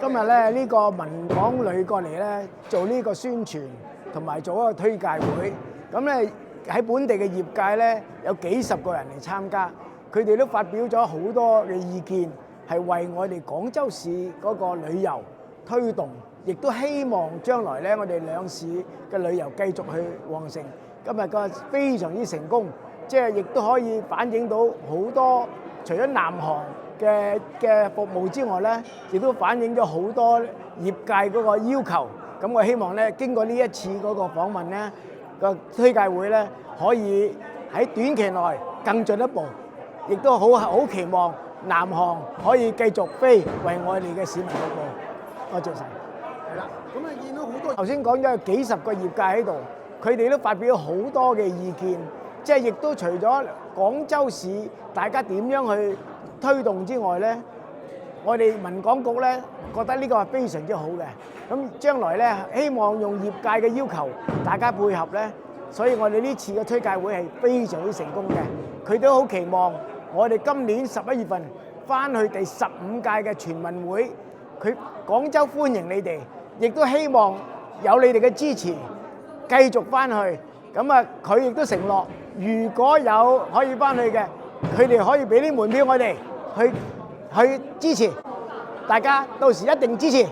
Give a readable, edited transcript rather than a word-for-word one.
今日咧呢個文港旅過嚟咧做呢個宣傳同埋做一個推介會，咁咧喺本地嘅業界咧有幾十個人嚟參加，佢哋都發表咗好多嘅意見，係為我哋廣州市嗰個旅遊推動，亦都希望將來咧我哋兩市嘅旅遊繼續去旺盛。今日個非常之成功，即係亦都可以反映到好多除咗南航嘅服務之外咧，亦都反映咗好多業界嗰個要求。咁我希望咧，經過呢一次嗰個訪問咧，個推介會咧，可以喺短期內更進一步，亦都好期望南航可以繼續飛為我哋嘅市民服務。多謝晒。係啦，咁啊見到好多頭先講咗有幾十個業界喺度，佢哋都發表好多嘅意見，即係亦都除咗廣州市大家點樣去推動之外咧，我哋文港局咧覺得呢個係非常之好嘅。咁將來咧，希望用業界嘅要求，大家配合咧，所以我哋呢次嘅推介會係非常之成功嘅。佢都好期望我哋今年11月份翻去第15屆嘅全運會，佢廣州歡迎你哋，亦都希望有你哋嘅支持，繼續翻去。咁啊，佢亦都承諾，如果有可以翻去嘅，佢哋可以俾啲門票我哋去支持，大家到時一定支持。